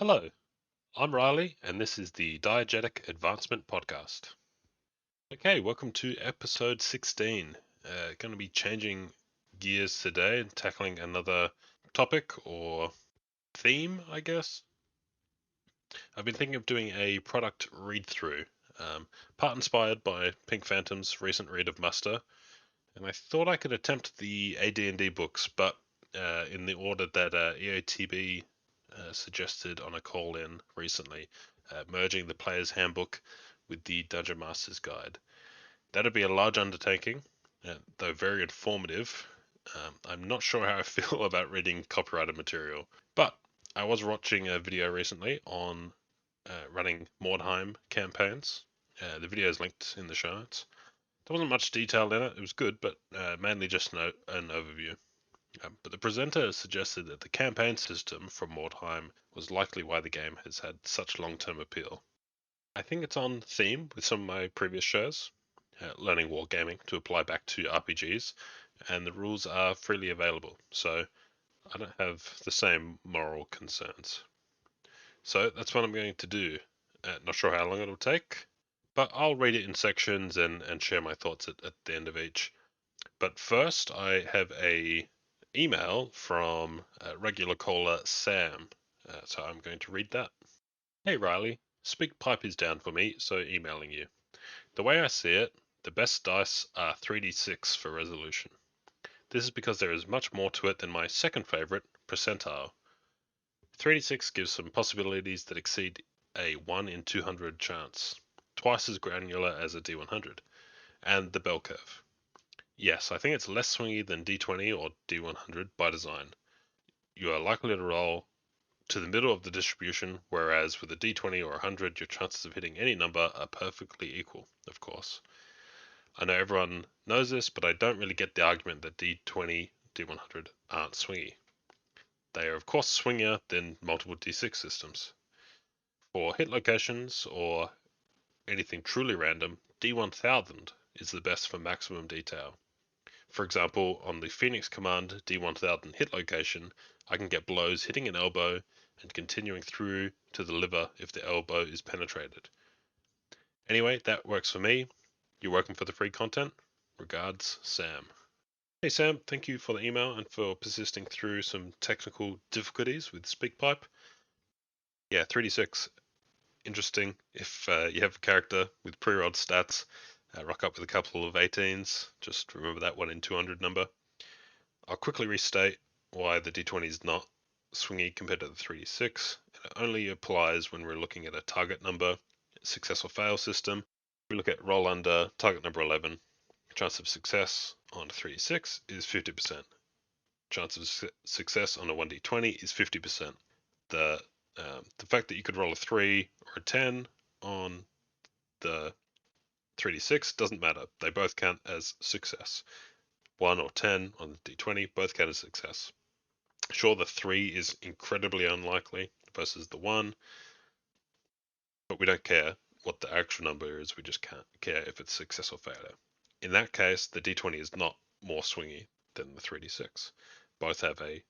Hello, I'm Riley, and this is the Diegetic Advancement Podcast. Okay, welcome to episode 16. Going to be changing gears today and tackling another topic or theme, I guess. I've been thinking of doing a product read through, part inspired by Pink Phantom's recent read of Muster, and I thought I could attempt the AD&D books, but in the order that EOTB suggested on a call-in recently, merging the Player's Handbook with the Dungeon Master's Guide. That'd be a large undertaking, though very informative. I'm not sure how I feel about reading copyrighted material, but I was watching a video recently on running Mordheim campaigns. The video is linked in the show notes. There wasn't much detail in it. It was good, but mainly just an overview. But the presenter suggested that the campaign system from Mordheim was likely why the game has had such long-term appeal. I think it's on theme with some of my previous shows, learning wargaming to apply back to RPGs, and the rules are freely available, so I don't have the same moral concerns. So that's what I'm going to do. Not sure how long it'll take, but I'll read it in sections and share my thoughts at the end of each. But first, I have a email from regular caller Sam, so I'm going to read that. Hey Riley, SpeakPipe is down for me, so emailing you. The way I see it, the best dice are 3d6 for resolution. This is because there is much more to it than my second favorite, percentile. 3d6 gives some possibilities that exceed a 1 in 200 chance, twice as granular as a d100, and the bell curve. Yes, I think it's less swingy than d20 or d100 by design. You are likely to roll to the middle of the distribution, whereas with a d20 or 100, your chances of hitting any number are perfectly equal, of course. I know everyone knows this, but I don't really get the argument that d20, d100 aren't swingy. They are of course swingier than multiple d6 systems. For hit locations or anything truly random, d1000 is the best for maximum detail. For example, on the Phoenix command D1000 hit location, I can get blows hitting an elbow and continuing through to the liver if the elbow is penetrated. Anyway, that works for me. You're working for the free content? Regards, Sam. Hey Sam, thank you for the email and for persisting through some technical difficulties with SpeakPipe. Yeah, 3d6, interesting. If you have a character with pre-rolled stats, rock up with a couple of 18s, just remember that 1 in 200 number. I'll quickly restate why the d20 is not swingy compared to the 3d6. It only applies when we're looking at a target number, success or fail system. We look at roll under target number 11. Chance of success on a 3d6 is 50%. Chance of success on a 1d20 is 50%. The fact that you could roll a 3 or a 10 on the 3d6 doesn't matter. They both count as success. 1 or 10 on the d20 both count as success. Sure, the 3 is incredibly unlikely versus the 1, but we don't care what the actual number is, we just can't care if it's success or failure. In that case, the d20 is not more swingy than the 3d6. Both have a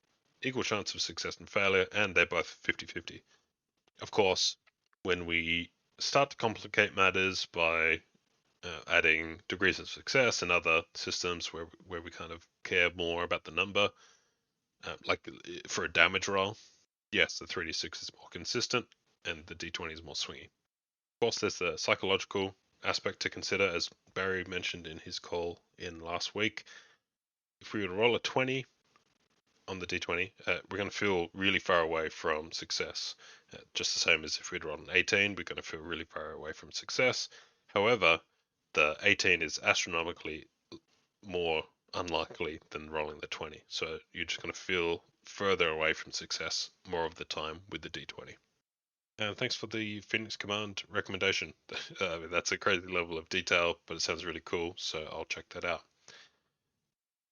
equal chance of success and failure, and they're both 50-50. Of course, when we start to complicate matters by adding degrees of success and other systems where we kind of care more about the number, like for a damage roll, yes, the 3d6 is more consistent and the d20 is more swingy. Of course, there's the psychological aspect to consider, as Barry mentioned in his call in last week. If we were to roll a 20 on the d20, we're going to feel really far away from success. Just the same as if we'd roll an 18, we're going to feel really far away from success. However, the 18 is astronomically more unlikely than rolling the 20. So you're just going to feel further away from success more of the time with the d20. And thanks for the Phoenix Command recommendation. That's a crazy level of detail, but it sounds really cool, so I'll check that out.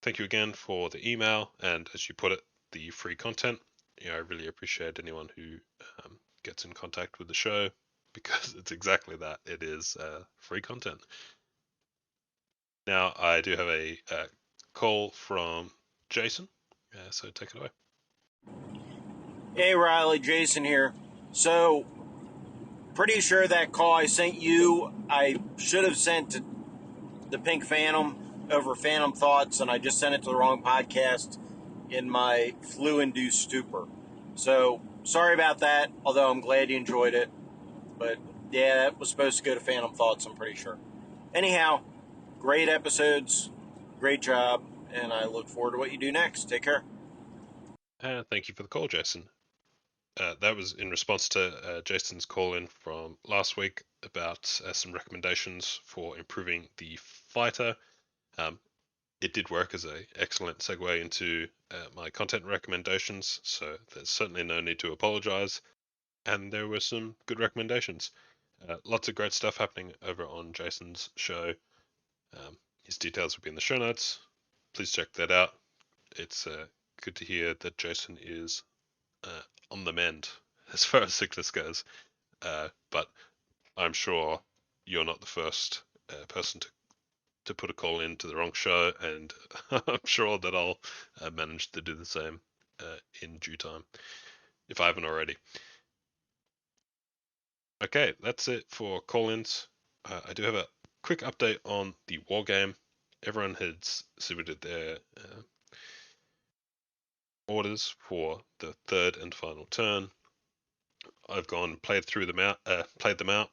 Thank you again for the email, and as you put it, the free content. I really appreciate anyone who gets in contact with the show, because it's exactly that. It is free content. Now, I do have a call from Jason, so take it away. Hey Riley, Jason here. So, pretty sure that call I sent you, I should have sent the Pink Phantom over Phantom Thoughts, and I just sent it to the wrong podcast in my flu-induced stupor. So, sorry about that, although I'm glad you enjoyed it. But, yeah, that was supposed to go to Phantom Thoughts, I'm pretty sure. Anyhow, great episodes, great job, and I look forward to what you do next. Take care. Thank you for the call, Jason. That was in response to Jason's call in from last week about some recommendations for improving the fighter. It did work as an excellent segue into my content recommendations, so there's certainly no need to apologize. And there were some good recommendations. Lots of great stuff happening over on Jason's show. His details will be in the show notes. Please check that out. It's good to hear that Jason is on the mend as far as sickness goes. But I'm sure you're not the first person to put a call in to the wrong show, and I'm sure that I'll manage to do the same in due time, if I haven't already. Okay, that's it for call-ins. I do have a quick update on the Wargame. Everyone has submitted their orders for the third and final turn. I've gone played them out,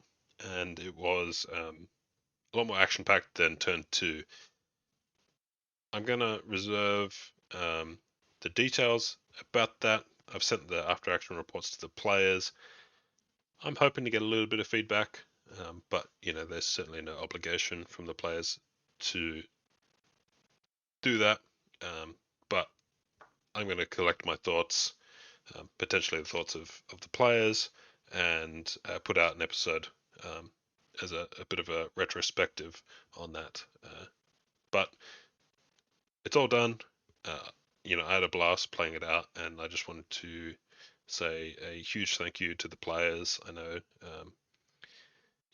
and it was a lot more action-packed than turn 2. I'm gonna reserve the details about that. I've sent the after-action reports to the players. I'm hoping to get a little bit of feedback, but there's certainly no obligation from the players to do that. But I'm going to collect my thoughts, potentially the thoughts of the players, and put out an episode as a bit of a retrospective on that. But it's all done. I had a blast playing it out, and I just wanted to say a huge thank you to the players. I know,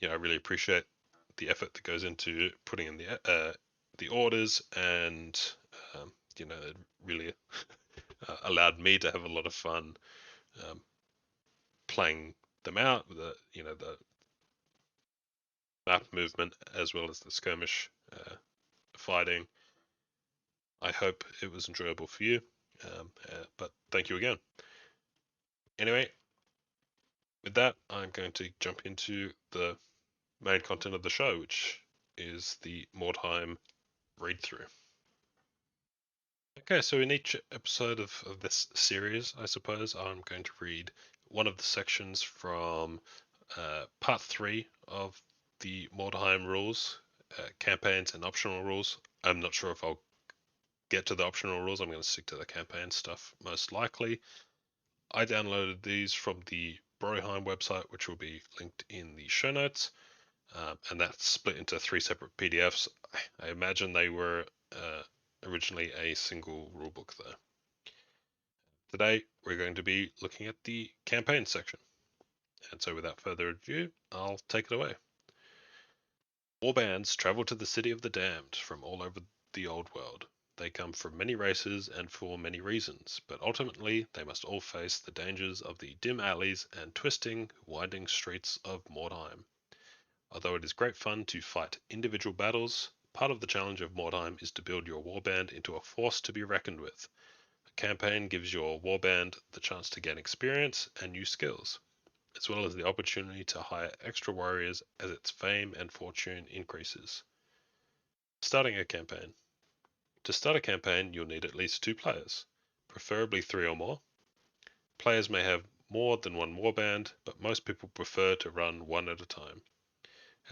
I really appreciate the effort that goes into putting in the orders, and it really allowed me to have a lot of fun playing them out. The map movement as well as the skirmish fighting. I hope it was enjoyable for you, but thank you again. Anyway, with that, I'm going to jump into the main content of the show, which is the Mordheim read-through. Okay, so in each episode of this series, I suppose, I'm going to read one of the sections from part 3 of the Mordheim rules, campaigns and optional rules. I'm not sure if I'll get to the optional rules. I'm going to stick to the campaign stuff most likely. I downloaded these from the Broheim website, which will be linked in the show notes, and that's split into 3 separate PDFs. I imagine they were originally a single rulebook though. Today we're going to be looking at the campaign section. And so without further ado, I'll take it away. Warbands travel to the city of the damned from all over the old world. They come from many races and for many reasons, but ultimately they must all face the dangers of the dim alleys and twisting, winding streets of Mordheim. Although it is great fun to fight individual battles, part of the challenge of Mordheim is to build your warband into a force to be reckoned with. A campaign gives your warband the chance to gain experience and new skills, as well as the opportunity to hire extra warriors as its fame and fortune increases. Starting a campaign. To start a campaign, you'll need at least 2 players, preferably 3 or more. Players may have more than one warband, but most people prefer to run one at a time,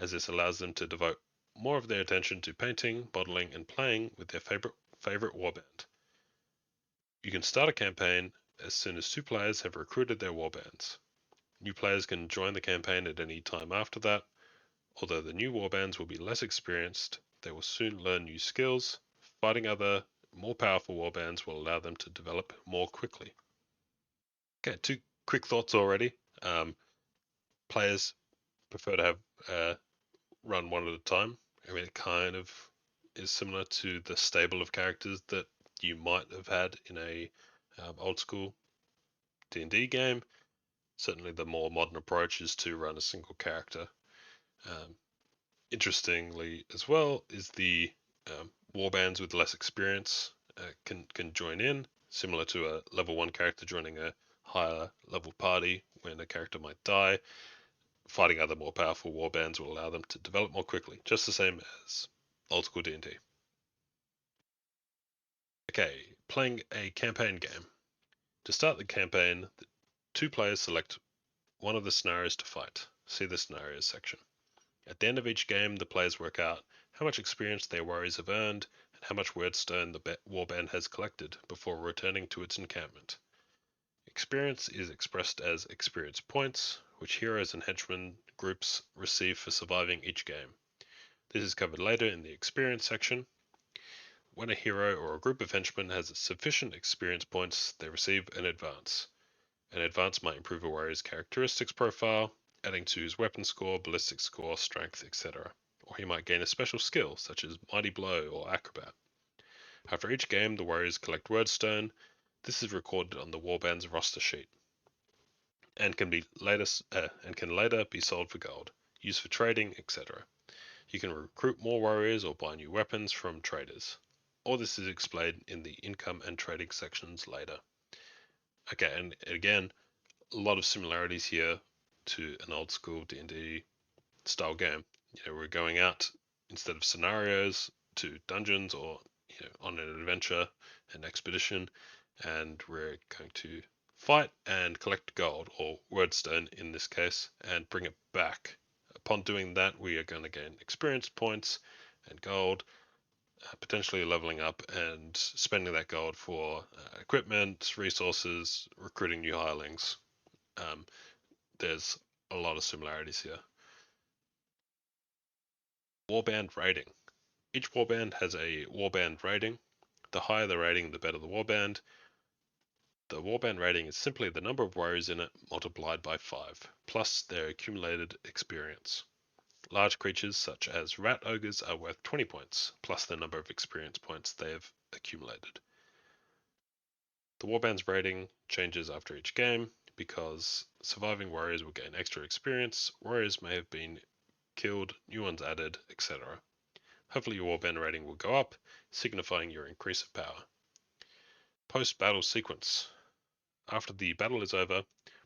as this allows them to devote more of their attention to painting, modeling, and playing with their favorite warband. You can start a campaign as soon as 2 players have recruited their warbands. New players can join the campaign at any time after that. Although the new warbands will be less experienced, they will soon learn new skills. Fighting other, more powerful warbands will allow them to develop more quickly. Okay, 2 quick thoughts already. Players prefer to have run one at a time. I mean, it kind of is similar to the stable of characters that you might have had in a old school D&D game. Certainly the more modern approach is to run a single character. Interestingly as well is the warbands with less experience can join in, similar to a level 1 character joining a higher level party when a character might die. Fighting other more powerful warbands will allow them to develop more quickly, just the same as old school D&D. Okay, playing a campaign game. To start the campaign, the 2 players select one of the scenarios to fight. See the scenarios section. At the end of each game, the players work out how much experience their warriors have earned and how much wordstone the warband has collected before returning to its encampment. Experience is expressed as experience points, which heroes and henchmen groups receive for surviving each game. This is covered later in the experience section. When a hero or a group of henchmen has sufficient experience points, they receive an advance. An advance might improve a warrior's characteristics profile, adding to his weapon score, ballistic score, strength, etc. Or he might gain a special skill, such as Mighty Blow or Acrobat. After each game, the warriors collect wordstone. This is recorded on the warband's roster sheet, and can later be sold for gold, used for trading, etc. You can recruit more warriors or buy new weapons from traders. All this is explained in the income and trading sections later. Okay, and again, a lot of similarities here to an old school D&D style game. We're going out instead of scenarios to dungeons or on an adventure, an expedition, and we're going to fight and collect gold, or wordstone in this case, and bring it back. Upon doing that, we are going to gain experience points and gold, potentially leveling up and spending that gold for equipment, resources, recruiting new hirelings. There's a lot of similarities here. Warband rating. Each warband has a warband rating. The higher the rating, the better the warband. The warband rating is simply the number of warriors in it multiplied by 5, plus their accumulated experience. Large creatures such as rat ogres are worth 20 points, plus the number of experience points they have accumulated. The warband's rating changes after each game because surviving warriors will gain extra experience, warriors may have been killed, new ones added, etc. Hopefully your warband rating will go up, signifying your increase of power. Post-battle sequence. After the battle is over,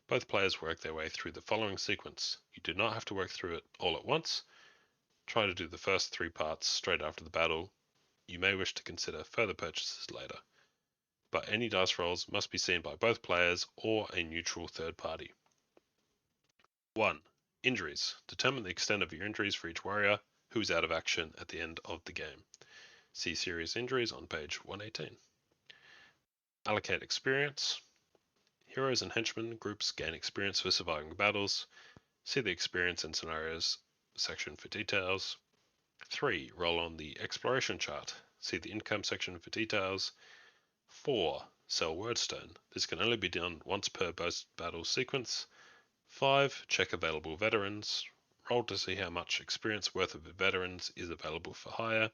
both players work their way through the following sequence. You do not have to work through it all at once. Try to do the first 3 parts straight after the battle. You may wish to consider further purchases later, but any dice rolls must be seen by both players or a neutral third party. 1. Injuries. Determine the extent of your injuries for each warrior who is out of action at the end of the game. See serious injuries on page 118. Allocate experience. Heroes and henchmen groups gain experience for surviving battles. See the experience and scenarios section for details. 3. Roll on the exploration chart. See the income section for details. 4. Sell wordstone. This can only be done once per post-battle sequence. 5. Check available veterans. Roll to see how much experience worth of veterans is available for hire.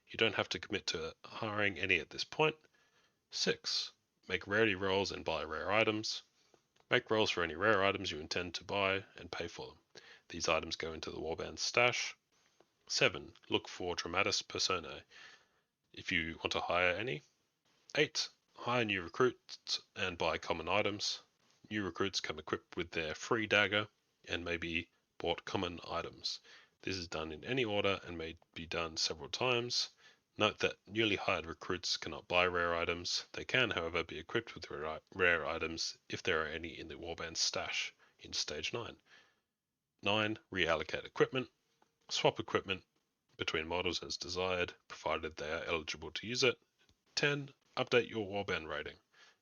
You don't have to commit to hiring any at this point. 6. Make rarity rolls and buy rare items. Make rolls for any rare items you intend to buy and pay for them. These items go into the warband's stash. 7. Look for dramatis personae if you want to hire any. 8. Hire new recruits and buy common items. New recruits come equipped with their free dagger and may be bought common items. This is done in any order and may be done several times. Note that newly hired recruits cannot buy rare items. They can, however, be equipped with rare items if there are any in the warband's stash in stage 9. 9. Reallocate equipment. Swap equipment between models as desired, provided they are eligible to use it. 10. Update your warband rating.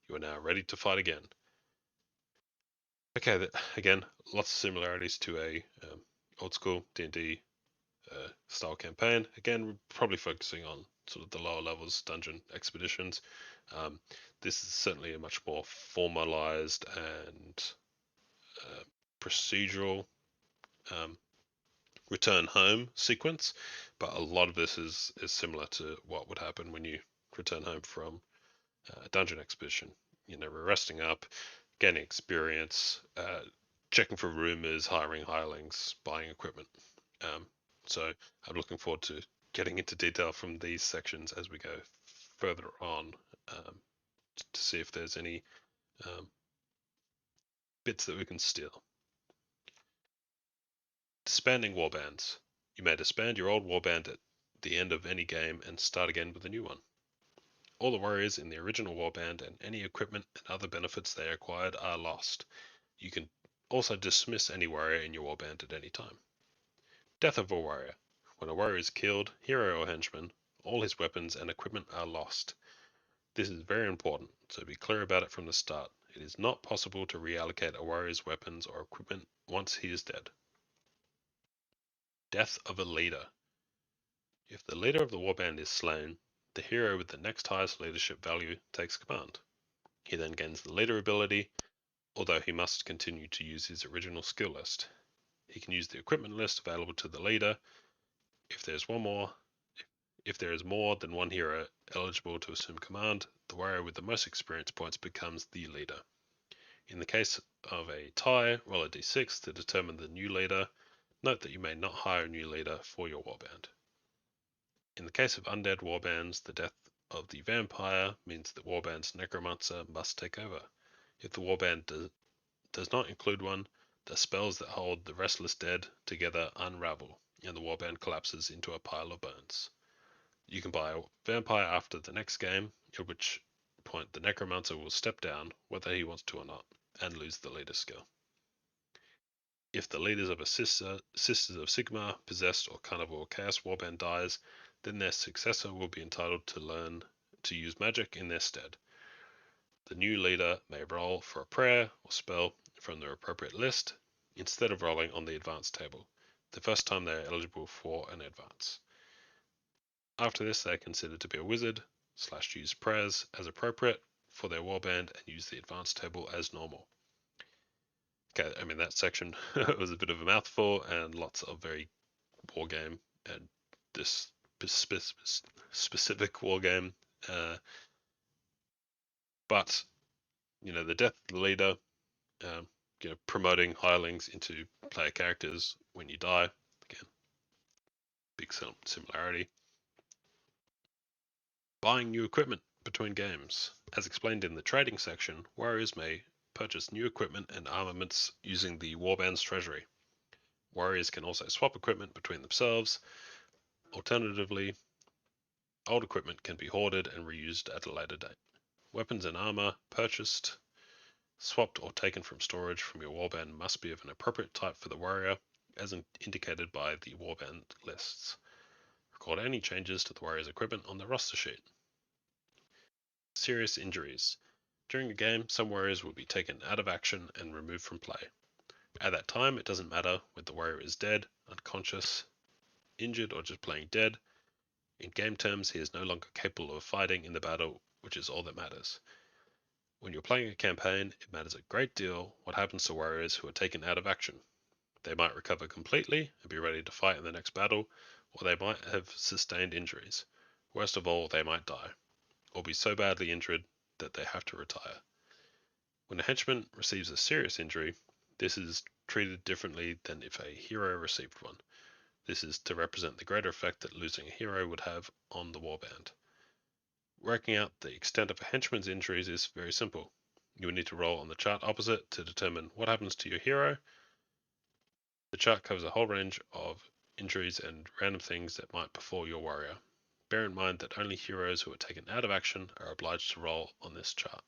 You are now ready to fight again. Okay, again, lots of similarities to a old school D&D style campaign. Again, we're probably focusing on sort of the lower levels, dungeon expeditions. This is certainly a much more formalized and procedural return home sequence, but a lot of this is similar to what would happen when you return home from a dungeon expedition. We're resting up, gaining experience, checking for rumors, hiring hirelings, buying equipment. So I'm looking forward to getting into detail from these sections as we go further on, to see if there's any bits that we can steal. Disbanding warbands. You may disband your old warband at the end of any game and start again with a new one. All the warriors in the original warband and any equipment and other benefits they acquired are lost. You can also dismiss any warrior in your warband at any time. Death of a warrior. When a warrior is killed, hero or henchman, all his weapons and equipment are lost. This is very important, so be clear about it from the start. It is not possible to reallocate a warrior's weapons or equipment once he is dead. Death of a leader. If the leader of the warband is slain, the hero with the next highest leadership value takes command. He then gains the leader ability, although he must continue to use his original skill list. He can use the equipment list available to the leader. If there is more than one hero eligible to assume command, the warrior with the most experience points becomes the leader. In the case of a tie, roll a d6 to determine the new leader. Note that you may not hire a new leader for your warband. In the case of undead warbands, the death of the vampire means that warband's necromancer must take over. If the warband does not include one, the spells that hold the restless dead together unravel, and the warband collapses into a pile of bones. You can buy a vampire after the next game, at which point the necromancer will step down, whether he wants to or not, and lose the leader skill. If the leaders of a Sisters of Sigmar, Possessed, or Carnival or Chaos warband dies, then their successor will be entitled to learn to use magic in their stead. The new leader may roll for a prayer or spell from their appropriate list instead of rolling on the advanced table, the first time they are eligible for an advance. After this, they are considered to be a wizard / use prayers as appropriate for their warband and use the advanced table as normal. Okay, I mean, that section was a bit of a mouthful and lots of very wargame and this specific wargame. But, the death of the leader, promoting hirelings into player characters when you die. Again, big similarity. Buying new equipment between games. As explained in the trading section, warriors may purchase new equipment and armaments using the warband's treasury. Warriors can also swap equipment between themselves. Alternatively, old equipment can be hoarded and reused at a later date. Weapons and armor purchased, swapped, or taken from storage from your warband must be of an appropriate type for the warrior, as indicated by the warband lists. Record any changes to the warrior's equipment on the roster sheet. Serious injuries. During a game, some warriors will be taken out of action and removed from play. At that time, it doesn't matter whether the warrior is dead, unconscious, injured, or just playing dead. In game terms, he is no longer capable of fighting in the battle, which is all that matters. When you're playing a campaign, it matters a great deal what happens to warriors who are taken out of action. They might recover completely and be ready to fight in the next battle, or they might have sustained injuries. Worst of all, they might die, or be so badly injured that they have to retire. When a henchman receives a serious injury, this is treated differently than if a hero received one. This is to represent the greater effect that losing a hero would have on the warband. Working out the extent of a henchman's injuries is very simple. You will need to roll on the chart opposite to determine what happens to your hero. The chart covers a whole range of injuries and random things that might befall your warrior. Bear in mind that only heroes who are taken out of action are obliged to roll on this chart.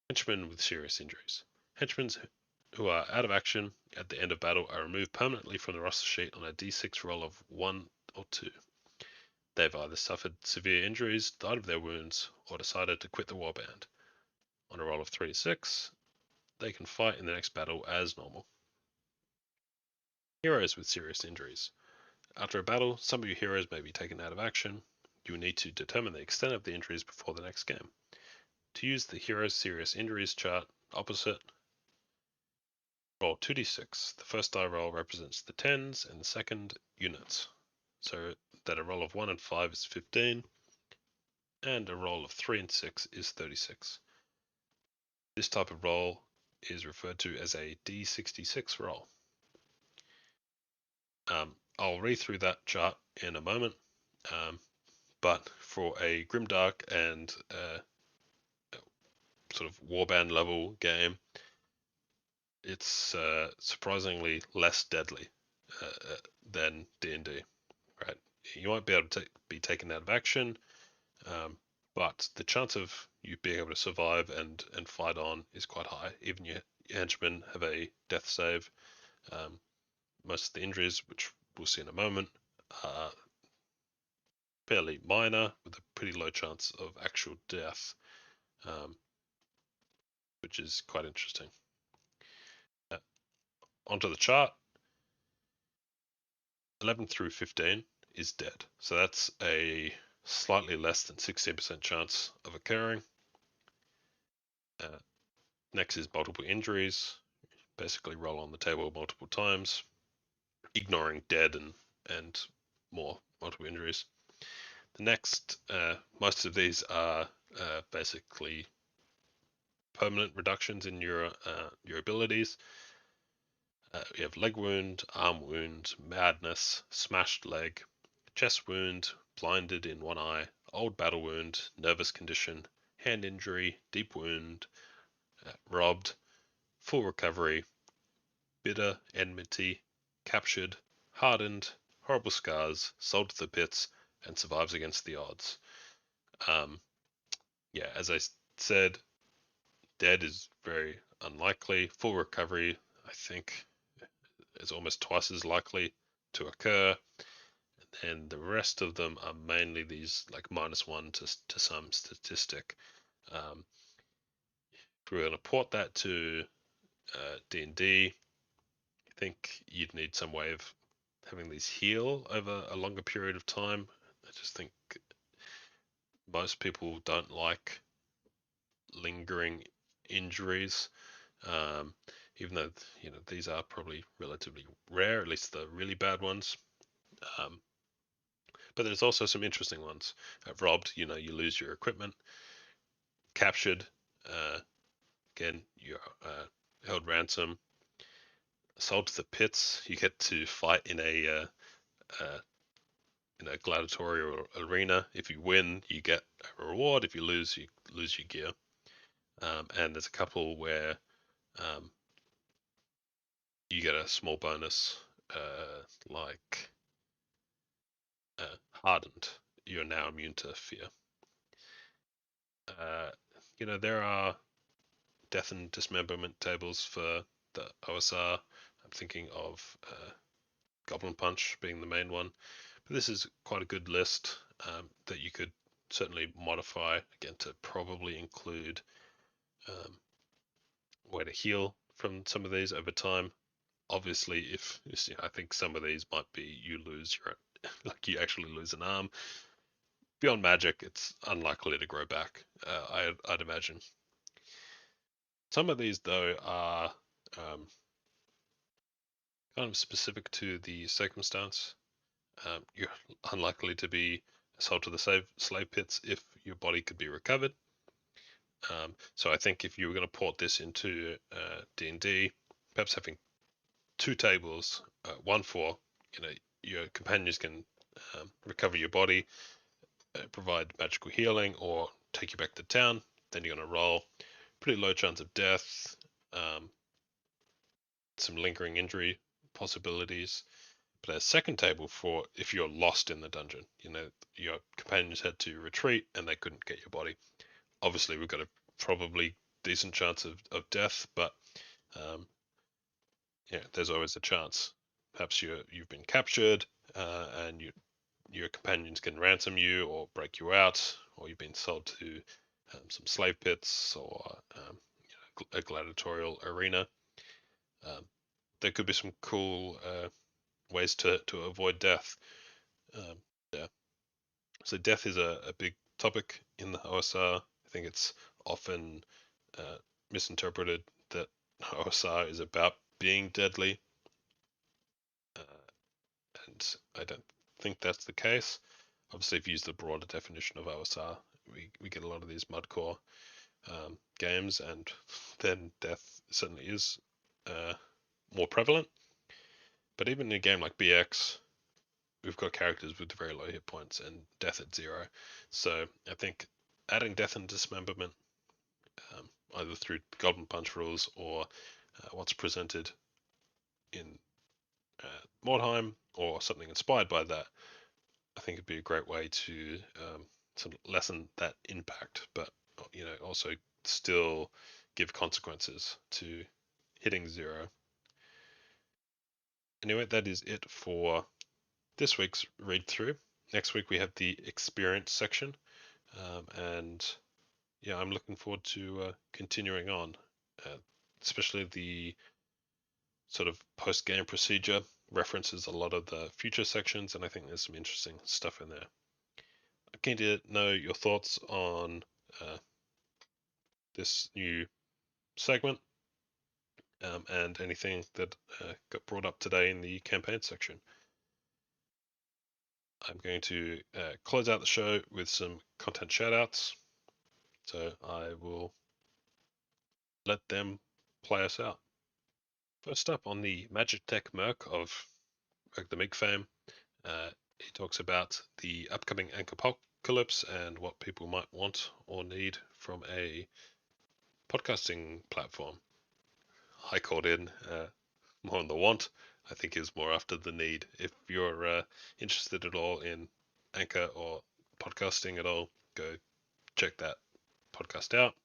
Henchmen with serious injuries. Henchmen who are out of action at the end of battle are removed permanently from the roster sheet on a d6 roll of 1 or 2. They've either suffered severe injuries, died of their wounds, or decided to quit the warband. On a roll of 3 to 6, they can fight in the next battle as normal. Heroes with serious injuries. After a battle, some of your heroes may be taken out of action. You will need to determine the extent of the injuries before the next game. To use the Heroes Serious Injuries chart opposite, roll 2d6. The first die roll represents the tens and the second units, so that a roll of 1 and 5 is 15, and a roll of 3 and 6 is 36. This type of roll is referred to as a D66 roll. I'll read through that chart in a moment, but for a Grimdark and sort of warband level game, it's surprisingly less deadly than D&D, right? You might be able to be taken out of action, but the chance of you being able to survive and fight on is quite high. Even your henchmen have a death save. Most of the injuries, which we'll see in a moment, are fairly minor with a pretty low chance of actual death, which is quite interesting. Onto the chart. 11 through 15 is dead. So that's a slightly less than 16% chance of occurring. Next is multiple injuries. Basically roll on the table multiple times, ignoring dead and more multiple injuries. The next, most of these are basically permanent reductions in your abilities. We have leg wound, arm wound, madness, smashed leg, chest wound, blinded in one eye, old battle wound, nervous condition, hand injury, deep wound, robbed, full recovery, bitter enmity, captured, hardened, horrible scars, sold to the pits, and survives against the odds. Yeah, as I said, dead is very unlikely. Full recovery, I think, is almost twice as likely to occur. And the rest of them are mainly these like -1 to some statistic. If we're going to port that to D&D, I think you'd need some way of having these heal over a longer period of time. I just think most people don't like lingering injuries, even though these are probably relatively rare, at least the really bad ones. But there's also some interesting ones. Robbed, you lose your equipment. Captured, again, you're held ransom. Sold to the pits, you get to fight in a gladiatorial arena. If you win, you get a reward. If you lose your gear. And there's a couple where you get a small bonus, like hardened. You're now immune to fear. There are death and dismemberment tables for the OSR. I'm thinking of Goblin Punch being the main one. But this is quite a good list that you could certainly modify, again, to probably include way to heal from some of these over time. Obviously, if I think some of these might be you lose your like you actually lose an arm. Beyond magic, it's unlikely to grow back. I'd imagine. Some of these though are kind of specific to the circumstance. You're unlikely to be sold to the slave pits if your body could be recovered. So I think if you were going to port this into D&D, perhaps having two tables, one for your companions can recover your body, provide magical healing, or take you back to town. Then you're going to roll. Pretty low chance of death, some lingering injury possibilities. But a second table for if you're lost in the dungeon, your companions had to retreat and they couldn't get your body. Obviously, we've got a probably decent chance of death, but there's always a chance. Perhaps you've been captured and your companions can ransom you or break you out, or you've been sold to some slave pits or a gladiatorial arena. There could be some cool ways to avoid death. Yeah. So death is a big topic in the OSR. I think it's often misinterpreted that OSR is about being deadly, and I don't think that's the case. Obviously, if you use the broader definition of OSR, we get a lot of these mudcore games, and then death certainly is more prevalent. But even in a game like BX, we've got characters with very low hit points and death at 0. So I think adding death and dismemberment, either through Goblin Punch rules or what's presented in Mordheim or something inspired by that, I think it'd be a great way to sort of lessen that impact, but also still give consequences to hitting 0. Anyway, that is it for this week's read through. Next week we have the experience section, and yeah, I'm looking forward to continuing on, especially the sort of post-game procedure references a lot of the future sections, and I think there's some interesting stuff in there. I'm keen to know your thoughts on this new segment and anything that got brought up today in the campaign section. I'm going to close out the show with some content shoutouts, so I will let them play us out. First up, on the MagikTech Mirke of the Mig fame, he talks about the upcoming Anchorpocalypse and what people might want or need from a podcasting platform. I called in more on the want. I think is more after the need. If you're interested at all in Anchor or podcasting at all, go check that podcast out.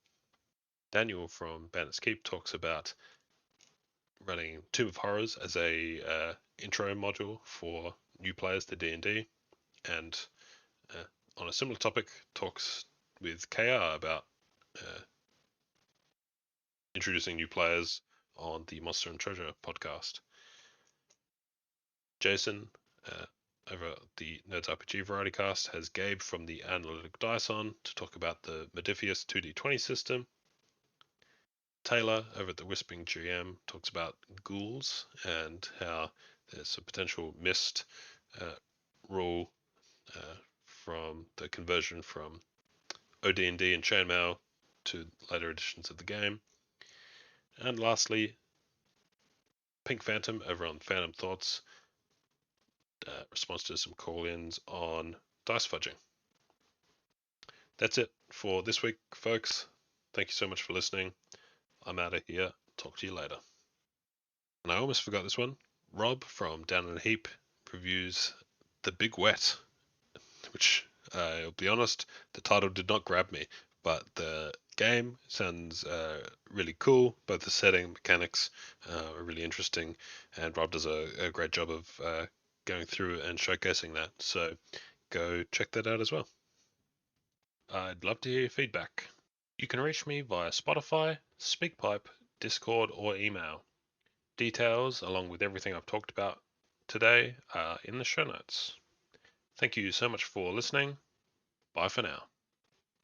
Daniel from Bandit's Keep talks about running Tomb of Horrors as a intro module for new players to D&D, and on a similar topic talks with KR about introducing new players on the Monster and Treasure podcast. Jason over the Nerds RPG Variety Cast has Gabe from the Analytic Dice on to talk about the Modiphius 2D20 system. Taylor over at the Whispering GM talks about Ghouls and how there's a potential missed rule from the conversion from OD&D and Chainmail to later editions of the game. And lastly, Pink Phantom over on Phantom Thoughts responds to some call-ins on dice fudging. That's it for this week, folks. Thank you so much for listening. I'm out of here. Talk to you later. And I almost forgot this one. Rob from Down in a Heap reviews The Big Wet, which, I'll be honest, the title did not grab me, but the game sounds really cool. Both the setting, mechanics are really interesting, and Rob does a great job of going through and showcasing that. So go check that out as well. I'd love to hear your feedback. You can reach me via Spotify, SpeakPipe, Discord, or email. Details, along with everything I've talked about today, are in the show notes. Thank you so much for listening. Bye for now.